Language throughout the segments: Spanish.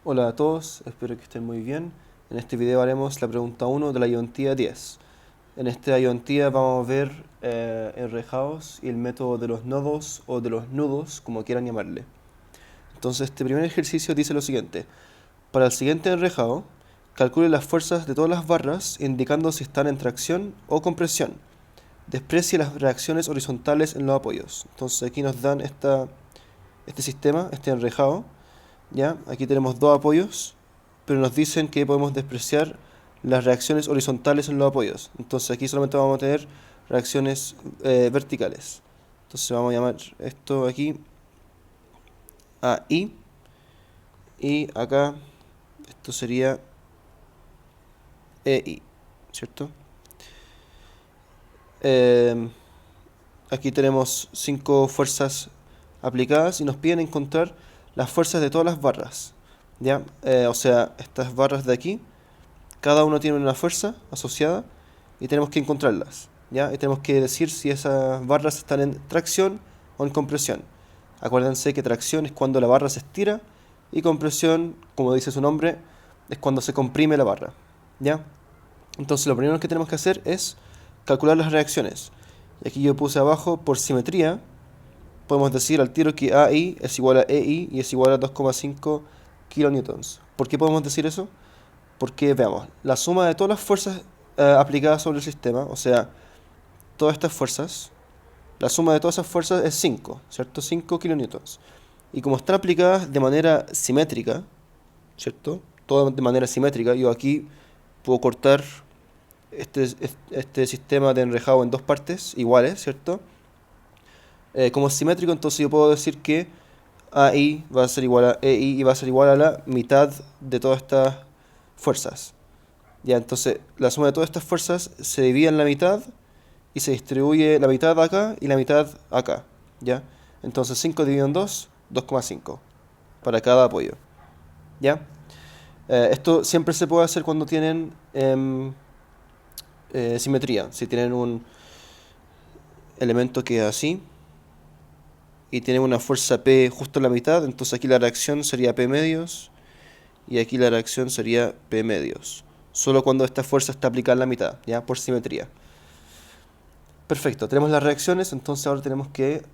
Hola a todos, espero que estén muy bien. En este video haremos la pregunta 1 de la ayudantía 10. En esta ayudantía vamos a ver enrejados y el método de los nodos o de los nudos, como quieran llamarle. Entonces, este primer ejercicio dice lo siguiente. Para el siguiente enrejado, calcule las fuerzas de todas las barras indicando si están en tracción o compresión. Desprecie las reacciones horizontales en los apoyos. Entonces aquí nos dan este sistema, este enrejado. ¿Ya? Aquí tenemos dos apoyos, pero nos dicen que podemos despreciar las reacciones horizontales en los apoyos. Entonces aquí solamente vamos a tener reacciones verticales. Entonces vamos a llamar esto aquí a I, y acá esto sería EI, ¿cierto? Eh, Aquí tenemos 5 fuerzas aplicadas y nos piden encontrar las fuerzas de todas las barras. ¿Ya? O sea, estas barras de aquí, cada uno tiene una fuerza asociada y tenemos que encontrarlas, ¿ya? Y tenemos que decir si esas barras están en tracción o en compresión. Acuérdense que tracción es cuando la barra se estira y compresión, como dice su nombre, es cuando se comprime la barra, ¿ya? Entonces lo primero que tenemos que hacer es calcular las reacciones. Y aquí yo puse abajo, por simetría, podemos decir al tiro que AI es igual a EI y es igual a 2,5 kilonewtons. ¿Por qué podemos decir eso? Porque veamos, la suma de todas las fuerzas aplicadas sobre el sistema, o sea, todas estas fuerzas, la suma de todas esas fuerzas es 5, ¿cierto? 5 kilonewtons. Y como están aplicadas de manera simétrica, ¿cierto? Todo de manera simétrica, yo aquí puedo cortar este sistema de enrejado en dos partes iguales, ¿cierto? Como es simétrico, entonces yo puedo decir que AI va a ser igual a EI y va a ser igual a la mitad de todas estas fuerzas. Ya, entonces la suma de todas estas fuerzas se divide en la mitad y se distribuye la mitad acá y la mitad acá. ¿Ya? Entonces 5 dividido en 2, 2,5 para cada apoyo. ¿Ya? Esto siempre se puede hacer cuando tienen simetría. Si tienen un elemento que es así y tienen una fuerza P justo en la mitad, entonces aquí la reacción sería P medios y aquí la reacción sería P medios. Solo cuando esta fuerza está aplicada en la mitad, ¿ya? Por simetría. Perfecto, tenemos las reacciones, entonces ahora tenemos que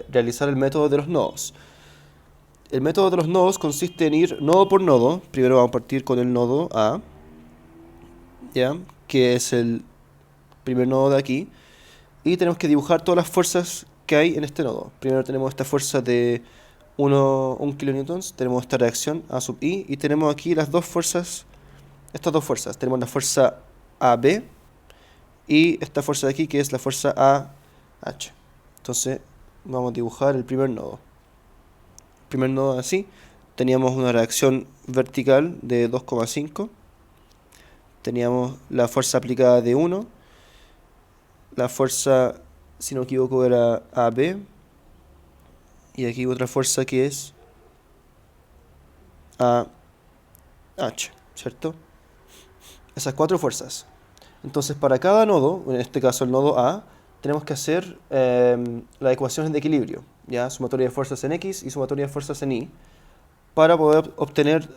realizar el método de los nodos. El método de los nodos consiste en ir nodo por nodo. Primero vamos a partir con el nodo A, ¿ya? Que es el primer nodo de aquí. Y tenemos que dibujar todas las fuerzas que hay en este nodo. Primero tenemos esta fuerza de 1 kilonewtons, tenemos esta reacción A sub I, y tenemos aquí las dos fuerzas, estas dos fuerzas. Tenemos la fuerza AB y esta fuerza de aquí que es la fuerza AH. Entonces vamos a dibujar el primer nodo. El primer nodo así, teníamos una reacción vertical de 2,5, teníamos la fuerza aplicada de 1, la fuerza, si no me equivoco, era AB, y aquí otra fuerza que es AH, ¿cierto? Esas cuatro fuerzas. Entonces, para cada nodo, en este caso el nodo A, tenemos que hacer las ecuaciones de equilibrio, ¿ya? Sumatoria de fuerzas en X y sumatoria de fuerzas en Y, para poder obtener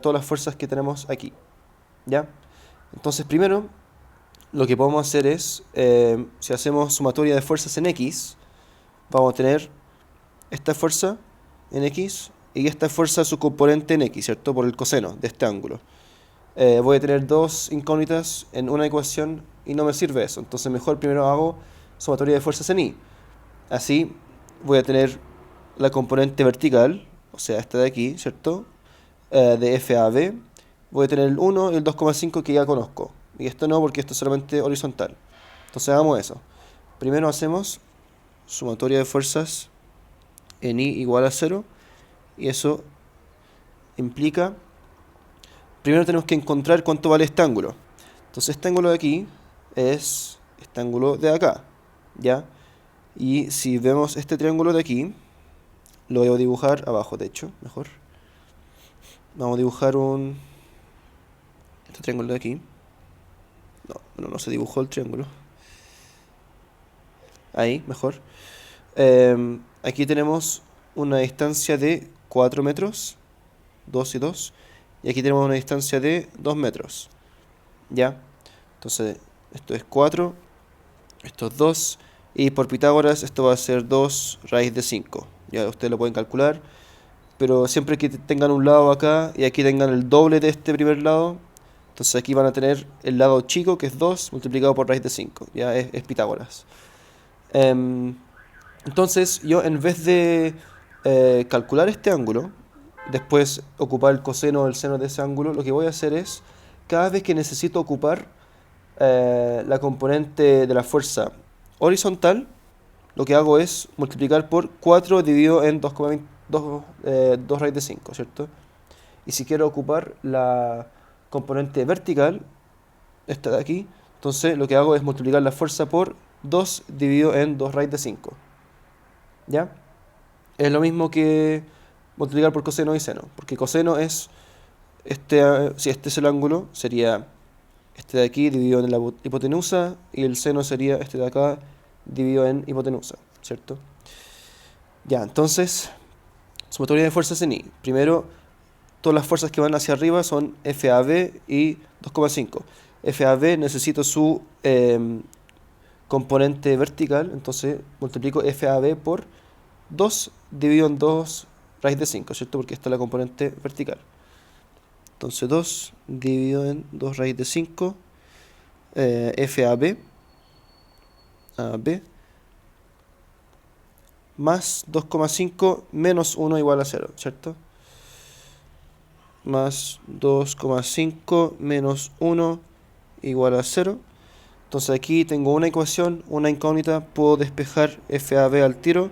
todas las fuerzas que tenemos aquí, ¿ya? Entonces, primero, lo que podemos hacer es, si hacemos sumatoria de fuerzas en X, vamos a tener esta fuerza en X y esta fuerza su componente en X, ¿cierto? Por el coseno de este ángulo. Voy a tener dos incógnitas en una ecuación y no me sirve eso. Entonces mejor primero hago sumatoria de fuerzas en Y. Así voy a tener la componente vertical, o sea, esta de aquí, ¿cierto? De F a B. Voy a tener el 1 y el 2,5 que ya conozco. Y esto no, porque esto es solamente horizontal. Entonces hagamos eso. Primero hacemos sumatoria de fuerzas en I igual a 0. Y eso implica, primero tenemos que encontrar cuánto vale este ángulo. Entonces este ángulo de aquí es este ángulo de acá, ¿ya? Y si vemos este triángulo de aquí, lo voy a dibujar abajo, de hecho, mejor. Vamos a dibujar este triángulo de aquí. No, bueno, no se dibujó el triángulo. Ahí, mejor. Aquí tenemos una distancia de 4 metros. 2 y 2. Y aquí tenemos una distancia de 2 metros. ¿Ya? Entonces, esto es 4, esto es 2. Y por Pitágoras esto va a ser 2 raíz de 5. Ya ustedes lo pueden calcular. Pero siempre que tengan un lado acá y aquí tengan el doble de este primer lado, entonces aquí van a tener el lado chico, que es 2 multiplicado por raíz de 5. Ya es Pitágoras. Em, entonces yo, en vez de calcular este ángulo, después ocupar el coseno o el seno de ese ángulo, lo que voy a hacer es, cada vez que necesito ocupar la componente de la fuerza horizontal, lo que hago es multiplicar por 4 dividido en 2 raíz de 5, ¿cierto? Y si quiero ocupar la componente vertical, esta de aquí, entonces lo que hago es multiplicar la fuerza por 2 dividido en 2 raíz de 5. ¿Ya? Es lo mismo que multiplicar por coseno y seno, porque coseno es si este es el ángulo, sería este de aquí dividido en la hipotenusa, y el seno sería este de acá dividido en hipotenusa, ¿cierto? Ya, entonces, sumatoria de fuerzas en I. Primero, todas las fuerzas que van hacia arriba son FAB y 2,5. FAB necesito su componente vertical, entonces multiplico FAB por 2 dividido en 2 raíz de 5, ¿cierto? Porque esta es la componente vertical. Entonces 2 dividido en 2 raíz de 5, FAB, AB, más 2,5 menos 1 igual a 0, ¿cierto? Más 2,5 menos 1 igual a 0. Entonces aquí tengo una ecuación, una incógnita, puedo despejar FAB al tiro,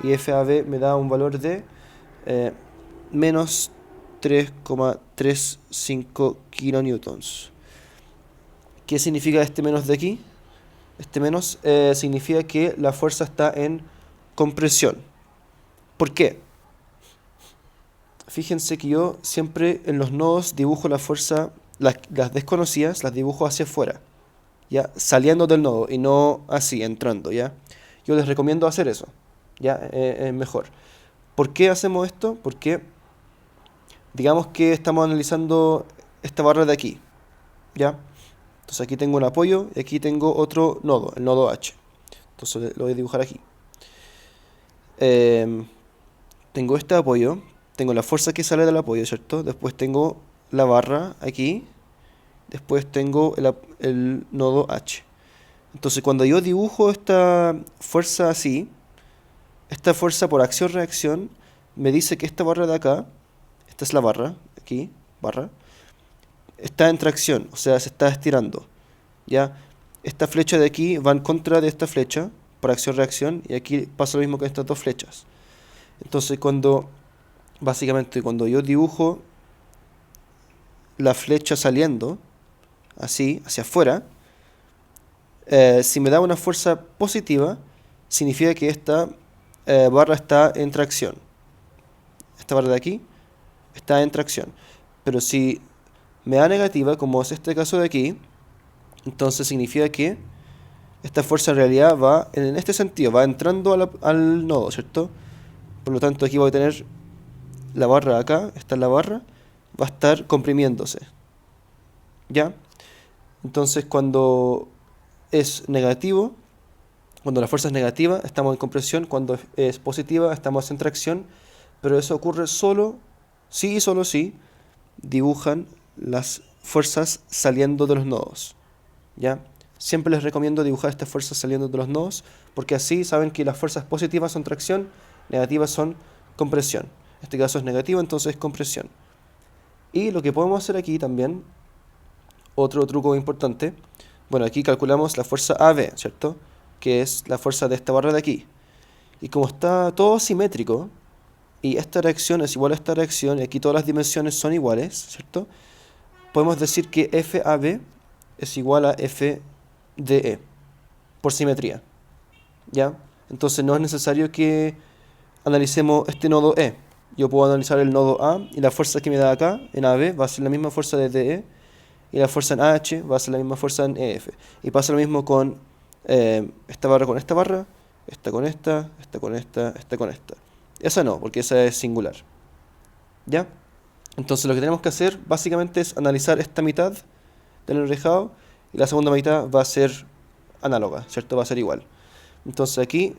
y FAB me da un valor de menos 3,35 kilonewtons. ¿Qué significa este menos de aquí? Este menos significa que la fuerza está en compresión. ¿Por qué? Fíjense que yo siempre en los nodos dibujo la fuerza, las desconocidas, las dibujo hacia afuera, ya, saliendo del nodo y no así, entrando, ya. Yo les recomiendo hacer eso, ya, es mejor. ¿Por qué hacemos esto? Porque digamos que estamos analizando esta barra de aquí, ya. Entonces aquí tengo un apoyo y aquí tengo otro nodo, el nodo H. Entonces lo voy a dibujar aquí. Tengo este apoyo, tengo la fuerza que sale del apoyo, ¿cierto? Después tengo la barra aquí, después tengo el nodo H. Entonces cuando yo dibujo esta fuerza así, esta fuerza por acción-reacción me dice que esta barra de acá, esta es la barra, aquí, barra, está en tracción, o sea, se está estirando, ¿ya? Esta flecha de aquí va en contra de esta flecha por acción-reacción, y aquí pasa lo mismo con estas dos flechas. Entonces básicamente cuando yo dibujo la flecha saliendo, así, hacia afuera, si me da una fuerza positiva, significa que esta barra está en tracción. Esta barra de aquí está en tracción. Pero si me da negativa, como es este caso de aquí, entonces significa que esta fuerza en realidad va en este sentido, va entrando al nodo, ¿cierto? Por lo tanto, aquí voy a tener la barra de acá, esta es la barra, va a estar comprimiéndose, ¿ya? Entonces, cuando es negativo, cuando la fuerza es negativa, estamos en compresión; cuando es positiva, estamos en tracción. Pero eso ocurre solo si y solo si dibujan las fuerzas saliendo de los nodos, ¿ya? Siempre les recomiendo dibujar estas fuerzas saliendo de los nodos, porque así saben que las fuerzas positivas son tracción, negativas son compresión. En este caso es negativo, entonces es compresión. Y lo que podemos hacer aquí también, otro truco importante, bueno, aquí calculamos la fuerza AB, ¿cierto? Que es la fuerza de esta barra de aquí. Y como está todo simétrico, y esta reacción es igual a esta reacción, y aquí todas las dimensiones son iguales, ¿cierto? Podemos decir que FAB es igual a FDE, por simetría, ¿ya? Entonces no es necesario que analicemos este nodo E. Yo puedo analizar el nodo A, y la fuerza que me da acá, en AB, va a ser la misma fuerza de DE, y la fuerza en AH va a ser la misma fuerza en EF. Y pasa lo mismo con esta barra con esta barra, esta con esta con esta con esta. Esa no, porque esa es singular, ¿ya? Entonces lo que tenemos que hacer básicamente es analizar esta mitad del enrejado y la segunda mitad va a ser análoga, ¿cierto? Va a ser igual. Entonces aquí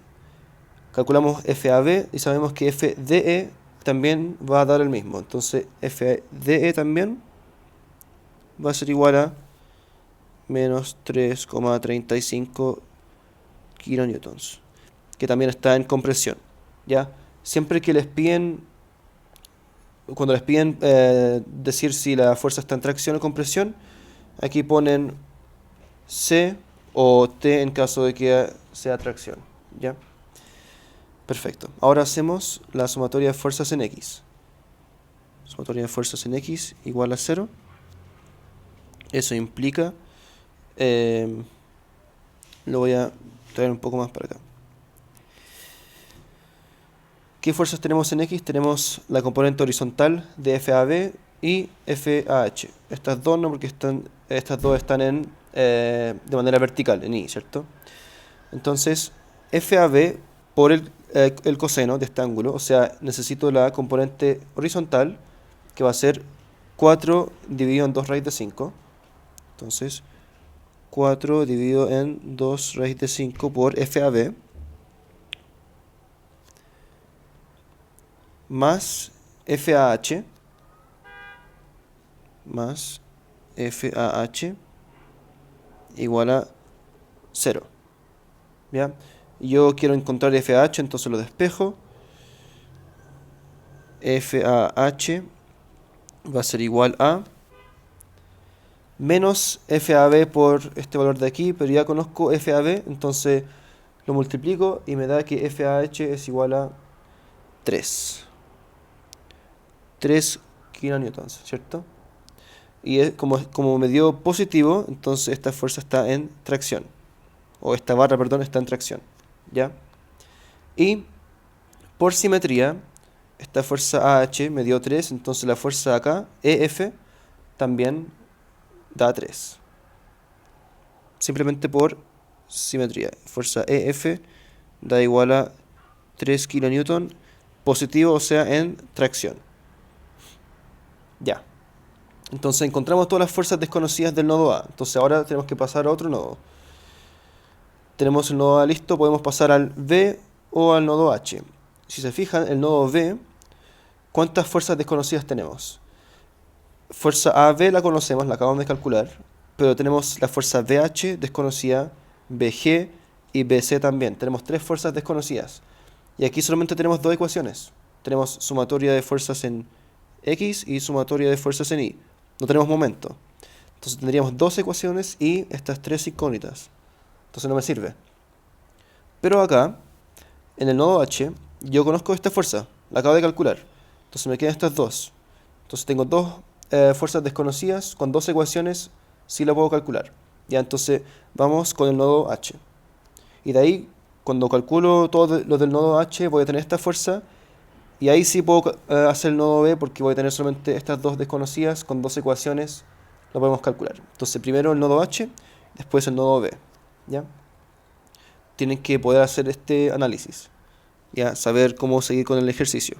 calculamos FAB y sabemos que FDE también va a dar el mismo. Entonces FDE también va a ser igual a menos 3,35 kilonewtons, que también está en compresión, ¿ya? Siempre que cuando les piden decir si la fuerza está en tracción o compresión, aquí ponen C o T en caso de que sea tracción, ¿ya? Perfecto. Ahora hacemos la sumatoria de fuerzas en X. Sumatoria de fuerzas en X igual a 0. Eso implica... lo voy a traer un poco más para acá. ¿Qué fuerzas tenemos en X? Tenemos la componente horizontal de FAB y FAH. Estas dos no, porque estas dos están de manera vertical, en Y, ¿cierto? Entonces, FAB por el coseno de este ángulo, o sea, necesito la componente horizontal, que va a ser 4 dividido en 2 raíz de 5. Entonces, 4 dividido en 2 raíz de 5 por FAB, más FAH, igual a 0. ¿Ya? Yo quiero encontrar FAH, entonces lo despejo. FAH va a ser igual a menos FAB por este valor de aquí, pero ya conozco FAB, entonces lo multiplico y me da que FAH es igual a 3 kilonewtons, ¿cierto? Y como me dio positivo, entonces esta fuerza está en tracción, o esta barra, perdón, está en tracción, ¿ya? Y por simetría, esta fuerza AH me dio 3, entonces la fuerza acá, EF, también da 3. Simplemente por simetría. Fuerza EF da igual a 3 kilonewton positivo, o sea, en tracción. Ya. Entonces encontramos todas las fuerzas desconocidas del nodo A. Entonces ahora tenemos que pasar a otro nodo. Tenemos el nodo A listo, podemos pasar al B o al nodo H. Si se fijan, el nodo B, ¿cuántas fuerzas desconocidas tenemos? Fuerza AB la conocemos, la acabamos de calcular, pero tenemos la fuerza BH desconocida, BG y BC también. Tenemos 3 fuerzas desconocidas. Y aquí solamente tenemos 2 ecuaciones. Tenemos sumatoria de fuerzas en X y sumatoria de fuerzas en Y. No tenemos momento. Entonces tendríamos 2 ecuaciones y estas 3 incógnitas. Entonces no me sirve. Pero acá, en el nodo H, yo conozco esta fuerza, la acabo de calcular. Entonces me quedan estas dos. Entonces tengo 2 fuerzas desconocidas con 2 ecuaciones, sí la puedo calcular. Ya, entonces vamos con el nodo H. Y de ahí, cuando calculo todo lo del nodo H, voy a tener esta fuerza. Y ahí sí puedo hacer el nodo B, porque voy a tener solamente estas 2 desconocidas con 2 ecuaciones, lo podemos calcular. Entonces primero el nodo H, después el nodo B. ¿Ya? Tienen que poder hacer este análisis, ya, saber cómo seguir con el ejercicio.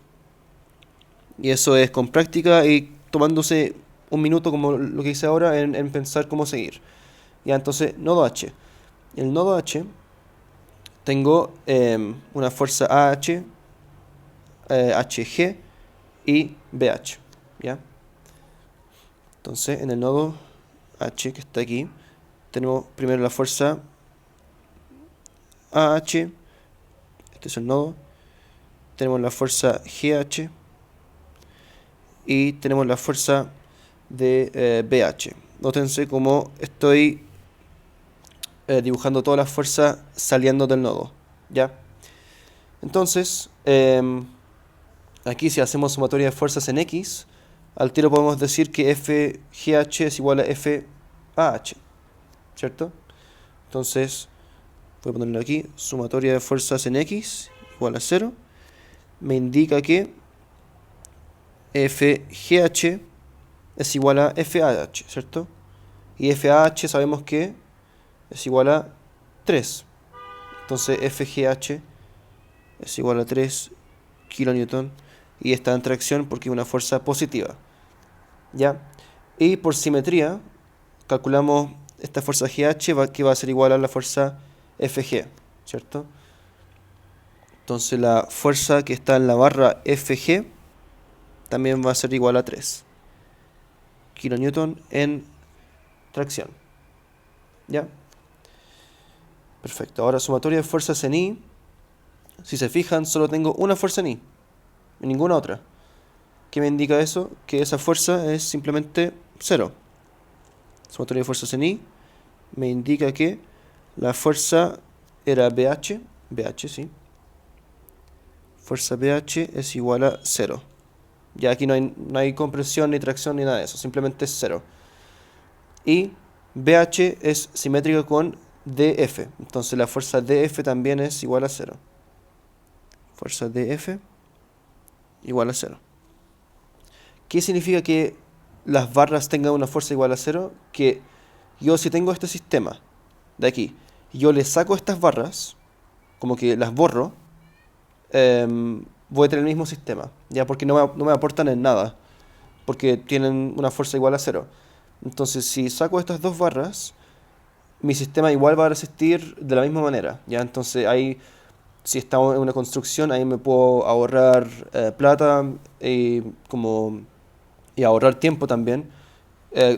Y eso es con práctica y tomándose un minuto, como lo que hice ahora, en pensar cómo seguir. Ya, entonces, nodo H. En el nodo H tengo una fuerza AH, HG y BH. ¿Ya? Entonces, en el nodo H que está aquí, tenemos primero la fuerza AH, este es el nodo, tenemos la fuerza GH y tenemos la fuerza de BH. Nótense cómo estoy dibujando todas las fuerzas saliendo del nodo, ¿ya? Entonces, aquí si hacemos sumatoria de fuerzas en X, al tiro podemos decir que FGH es igual a FAH, ¿cierto? Entonces, voy a ponerlo aquí, sumatoria de fuerzas en X igual a 0, me indica que FGH es igual a FAH, ¿cierto? Y FAH sabemos que es igual a 3. Entonces FGH es igual a 3 kilonewton y está en tracción porque es una fuerza positiva. ¿ya? Y por simetría, calculamos esta fuerza GH que va a ser igual a la fuerza FG, ¿cierto? Entonces la fuerza que está en la barra FG también va a ser igual a 3 kilonewton en tracción, ¿ya? Perfecto, ahora sumatoria de fuerzas en I. Si se fijan, solo tengo una fuerza en I, y ninguna otra. ¿Qué me indica eso? Que esa fuerza es simplemente 0. Sumatoria de fuerzas en I me indica que la fuerza era BH, sí. Fuerza BH es igual a 0. Ya aquí no hay compresión, ni tracción, ni nada de eso, simplemente es 0. Y BH es simétrica con DF, entonces la fuerza DF también es igual a 0. Fuerza DF igual a 0. ¿Qué significa que las barras tengan una fuerza igual a 0? Que yo, si tengo este sistema de aquí, yo le saco estas barras, como que las borro, voy a tener el mismo sistema, ya, porque no me aportan en nada, porque tienen una fuerza igual a 0. Entonces, si saco estas dos barras, mi sistema igual va a resistir de la misma manera, ya. Entonces ahí, si estamos en una construcción, ahí me puedo ahorrar plata y ahorrar tiempo también,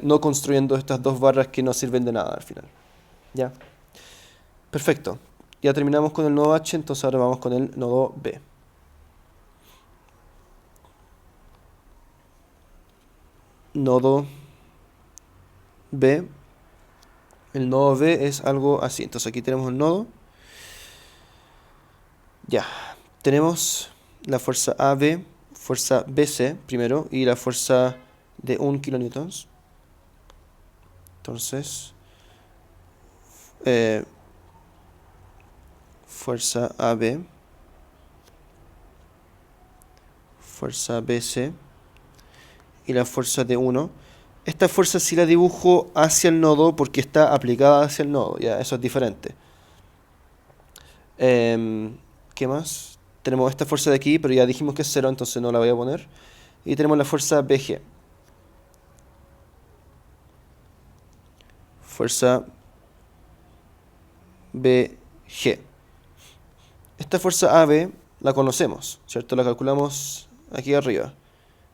no construyendo estas dos barras que no sirven de nada al final, ya. Perfecto, ya terminamos con el nodo H, entonces ahora vamos con el nodo B. Nodo B. El nodo B es algo así. Entonces aquí tenemos el nodo. Ya. Tenemos la fuerza AB, fuerza BC primero y la fuerza de 1 kilonewtons. Entonces, fuerza AB, fuerza BC y la fuerza de 1. Esta fuerza sí la dibujo hacia el nodo porque está aplicada hacia el nodo, ya, eso es diferente. ¿Qué más? Tenemos esta fuerza de aquí, pero ya dijimos que es 0, entonces no la voy a poner. Y tenemos la fuerza BG. Fuerza BG. Esta fuerza AB la conocemos, ¿cierto? La calculamos aquí arriba.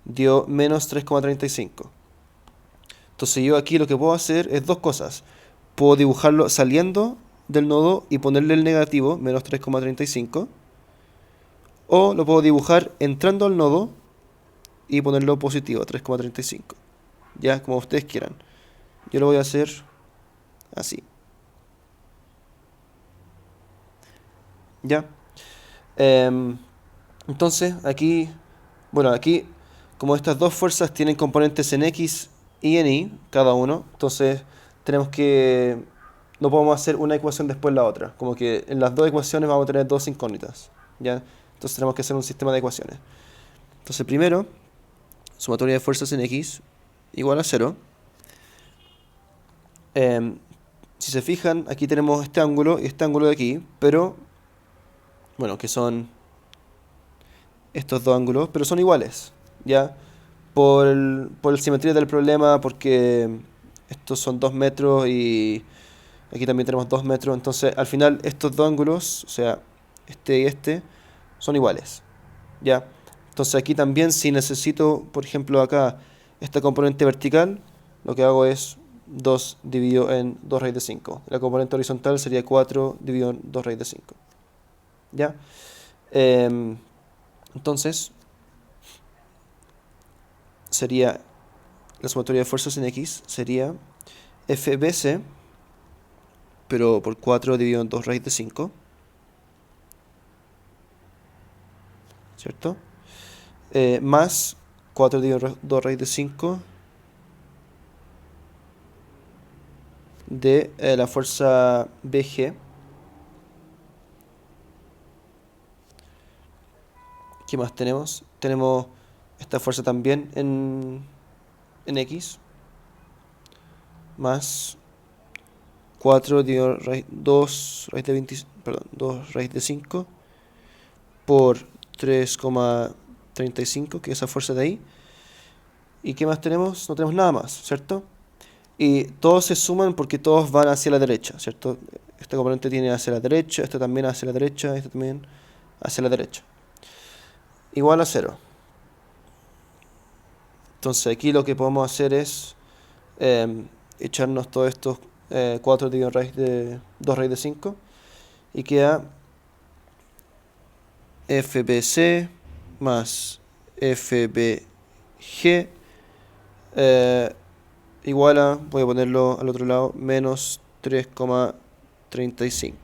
Dio menos 3,35. Entonces yo aquí lo que puedo hacer es dos cosas. Puedo dibujarlo saliendo del nodo y ponerle el negativo, menos 3,35. O lo puedo dibujar entrando al nodo y ponerlo positivo, 3,35. Ya, como ustedes quieran. Yo lo voy a hacer así. Ya. Entonces, aquí, bueno, aquí, como estas dos fuerzas tienen componentes en X y en Y, cada uno, entonces tenemos que, no podemos hacer una ecuación después la otra. Como que en las dos ecuaciones vamos a tener dos incógnitas. ¿Ya? Entonces tenemos que hacer un sistema de ecuaciones. Entonces, primero, sumatoria de fuerzas en X igual a 0. Si se fijan, aquí tenemos este ángulo y este ángulo de aquí, pero, bueno, que son estos dos ángulos, pero son iguales, ¿ya? Por la simetría del problema, porque estos son 2 metros y aquí también tenemos 2 metros, entonces al final estos dos ángulos, o sea, este y este, son iguales, ¿ya? Entonces aquí también si necesito, por ejemplo acá, esta componente vertical, lo que hago es 2 dividido en 2 raíz de 5. La componente horizontal sería 4 dividido en 2 raíz de 5. ¿Ya? Entonces, sería la sumatoria de fuerzas en X, sería FBC, pero por 4 dividido en 2 raíz de 5. ¿Cierto? Más 4 dividido en 2 raíz de 5 de la fuerza BG. ¿Qué más tenemos? Tenemos esta fuerza también en X. Más 4 dividido 2 raíz de 20, perdón, 2 raíz de 5 por 3,35, que es esa fuerza de ahí. ¿Y qué más tenemos? No tenemos nada más, ¿cierto? Y todos se suman porque todos van hacia la derecha, ¿cierto? Este componente tiene hacia la derecha, este también hacia la derecha, este también hacia la derecha. Igual a 0. Entonces aquí lo que podemos hacer es echarnos todos estos 4 dividido en raíz de 2 raíz de 5 y queda FBC más FBG igual a, voy a ponerlo al otro lado, menos 3,35.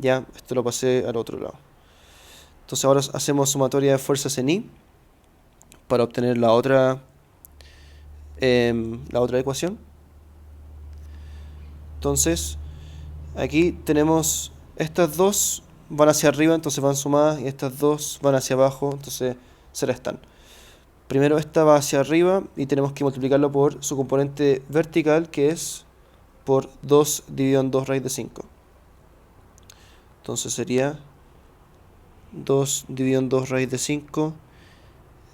Ya, esto lo pasé al otro lado. Entonces ahora hacemos sumatoria de fuerzas en I para obtener la otra ecuación. Entonces, aquí tenemos estas dos van hacia arriba, entonces van sumadas, y estas dos van hacia abajo, entonces se restan. Primero esta va hacia arriba y tenemos que multiplicarlo por su componente vertical, que es por 2 dividido en 2 raíz de 5. Entonces sería 2 dividido en 2 raíz de 5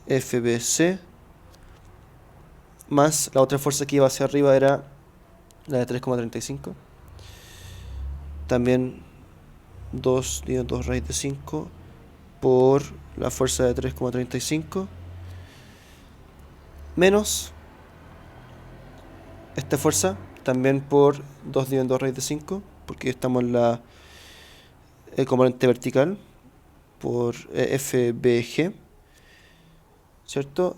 FBC más la otra fuerza que iba hacia arriba era la de 3,35. También 2 dividido en 2 raíz de 5 por la fuerza de 3,35 menos esta fuerza también por 2 dividido en 2 raíz de 5 porque estamos en el componente vertical por FBG, ¿cierto?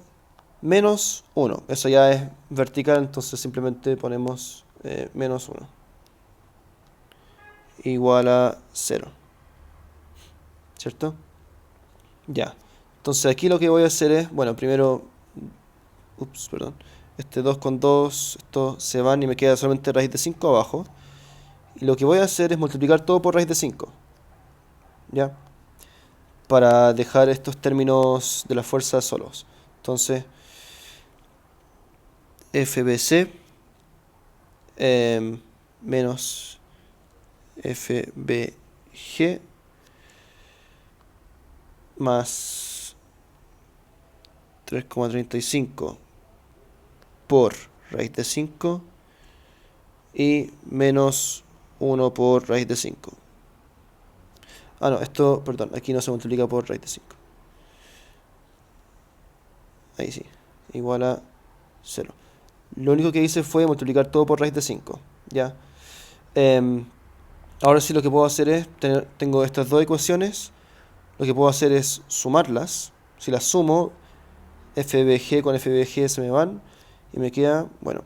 Menos 1, eso ya es vertical, entonces simplemente ponemos menos 1 igual a 0, ¿cierto? Ya, entonces aquí lo que voy a hacer es, bueno, primero, perdón, este 2 con 2, estos se van y me queda solamente raíz de 5 abajo, y lo que voy a hacer es multiplicar todo por raíz de 5, ¿ya? Para dejar estos términos de la fuerza solos. Entonces, FBC menos FBG más 3,35 por raíz de 5 y menos 1 por raíz de 5. Ah, no, esto, perdón, aquí no se multiplica por raíz de 5. Ahí sí, igual a 0. Lo único que hice fue multiplicar todo por raíz de 5, ¿ya? Ahora sí lo que puedo hacer es, tengo estas dos ecuaciones, lo que puedo hacer es sumarlas. Si las sumo, FBG con FBG se me van y me queda, bueno,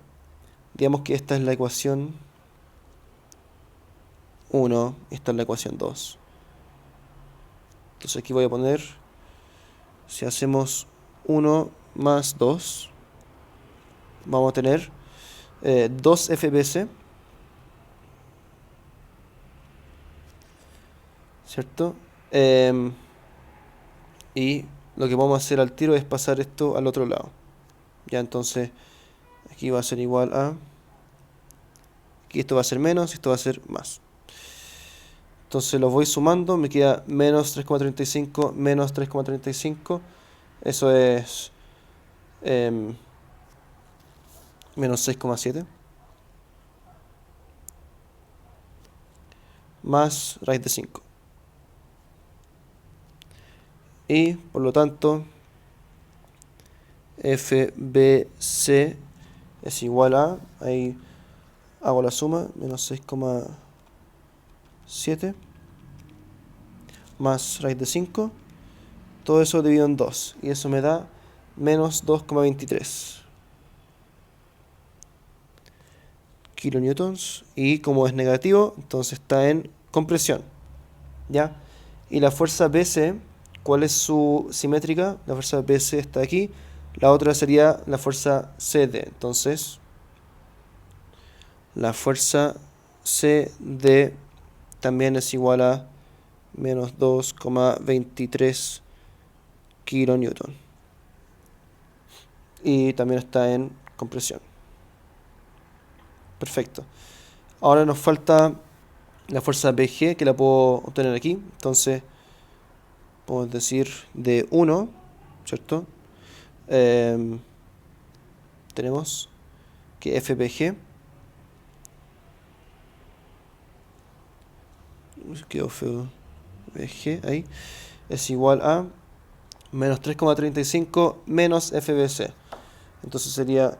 digamos que esta es la ecuación 1, esta es la ecuación 2. Entonces aquí voy a poner, si hacemos 1 más 2, vamos a tener 2 FBC, ¿cierto? Y lo que vamos a hacer al tiro es pasar esto al otro lado. Ya, entonces aquí va a ser igual a, aquí esto va a ser menos, esto va a ser más. Entonces los voy sumando, me queda menos 3,35 menos 3,35. Eso es menos 6,7 más raíz de 5. Y por lo tanto FBC es igual a, ahí hago la suma, menos 6,7 más raíz de 5, todo eso dividido en 2 y eso me da menos 2,23 kilonewtons, y como es negativo entonces está en compresión, ¿ya? Y la fuerza BC, ¿cuál es su simétrica? La fuerza BC está aquí, la otra sería la fuerza CD, entonces la fuerza CD también es igual a menos 2,23 kilonewton. Y también está en compresión. Perfecto. Ahora nos falta la fuerza BG, que la puedo obtener aquí. Entonces, podemos decir de 1, ¿cierto? tenemos que FBG quedó feo, FBG ahí es igual a menos 3,35 menos FBC. Entonces sería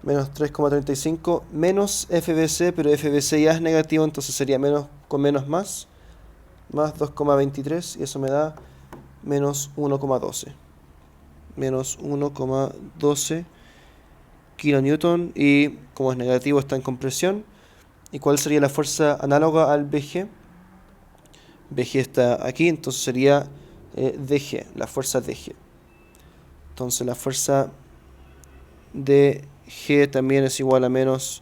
menos 3,35 menos FBC, pero FBC ya es negativo, entonces sería menos con menos más 2,23 y eso me da menos 1,12. Menos 1,12 kilonewton y como es negativo está en compresión. ¿Y cuál sería la fuerza análoga al BG? BG está aquí, entonces sería DG, la fuerza DG. Entonces la fuerza DG también es igual a menos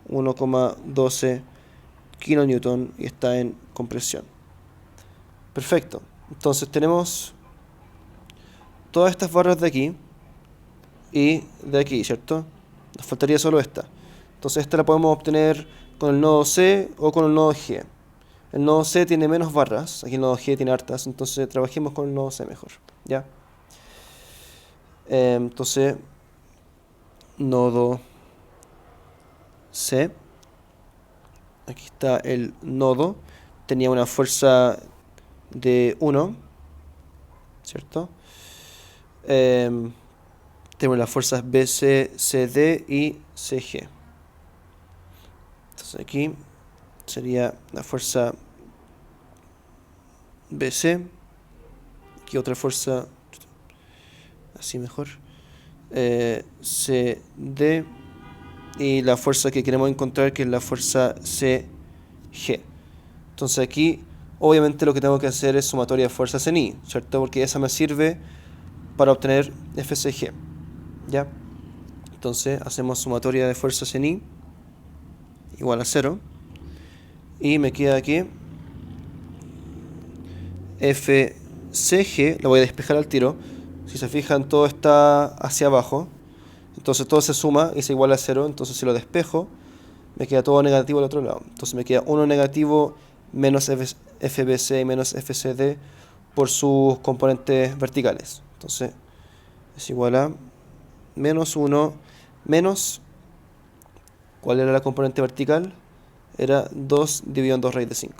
1,12 kilonewton y está en compresión. Perfecto. Entonces tenemos todas estas barras de aquí y de aquí, ¿cierto? Nos faltaría solo esta. Entonces esta la podemos obtener con el nodo C o con el nodo G. El nodo C tiene menos barras, aquí el nodo G tiene hartas, entonces trabajemos con el nodo C mejor, ¿ya? Entonces, nodo C, aquí está el nodo, tenía una fuerza de 1, ¿cierto? Tenemos las fuerzas BC, CD y CG. Entonces aquí sería la fuerza BC, aquí otra fuerza, así mejor, CD y la fuerza que queremos encontrar, que es la fuerza CG. Entonces aquí obviamente lo que tengo que hacer es sumatoria de fuerzas en I, ¿cierto? Porque esa me sirve para obtener FCG, ¿ya? Entonces hacemos sumatoria de fuerzas en I igual a 0 y me queda aquí FCG, lo voy a despejar al tiro. Si se fijan, todo está hacia abajo, entonces todo se suma y se iguala a 0. Entonces si lo despejo me queda todo negativo al otro lado, entonces me queda 1 negativo menos FBC y menos FCD por sus componentes verticales. Entonces es igual a menos 1 menos, ¿cuál era la componente vertical? Era 2 dividido en 2 raíz de 5.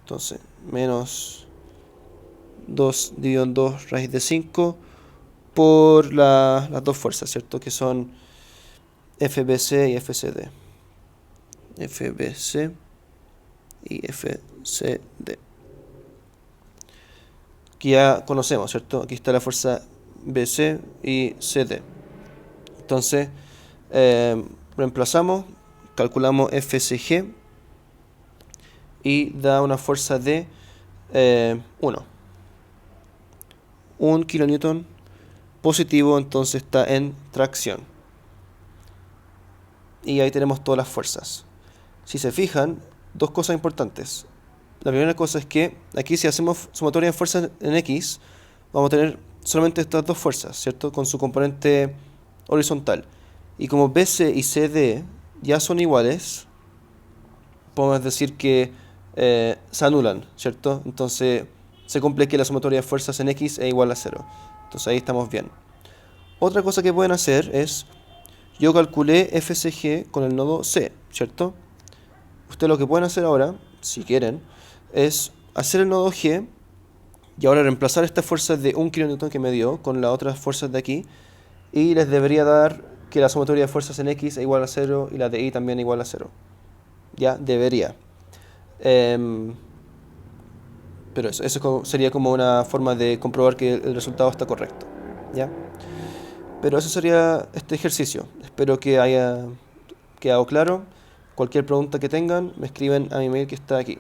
Entonces menos 2 dividido en 2 raíz de 5 por las dos fuerzas, ¿cierto? Que son FBC y FCD. FBC y FCD. Que ya conocemos, ¿cierto? Aquí está la fuerza BC y CD. Entonces, reemplazamos, calculamos FCG y da una fuerza de 1. 1 kilonewton positivo, entonces está en tracción. Y ahí tenemos todas las fuerzas. Si se fijan, dos cosas importantes. La primera cosa es que aquí si hacemos sumatoria de fuerzas en X, vamos a tener solamente estas dos fuerzas, ¿cierto? Con su componente horizontal. Y como BC y CD ya son iguales, podemos decir que se anulan, ¿cierto? Entonces se cumple que la sumatoria de fuerzas en X es igual a 0. Entonces ahí estamos bien. Otra cosa que pueden hacer es, yo calculé FCG con el nodo C, ¿cierto? Ustedes lo que pueden hacer ahora, si quieren, es hacer el nodo G y ahora reemplazar estas fuerzas de 1 kN que me dio con las otras fuerzas de aquí y les debería dar que la sumatoria de fuerzas en X es igual a 0 y la de Y también igual a 0. Ya, debería. Pero eso sería como una forma de comprobar que el resultado está correcto, ¿ya? Pero eso sería este ejercicio. Espero que haya quedado claro. Cualquier pregunta que tengan, me escriben a mi mail que está aquí.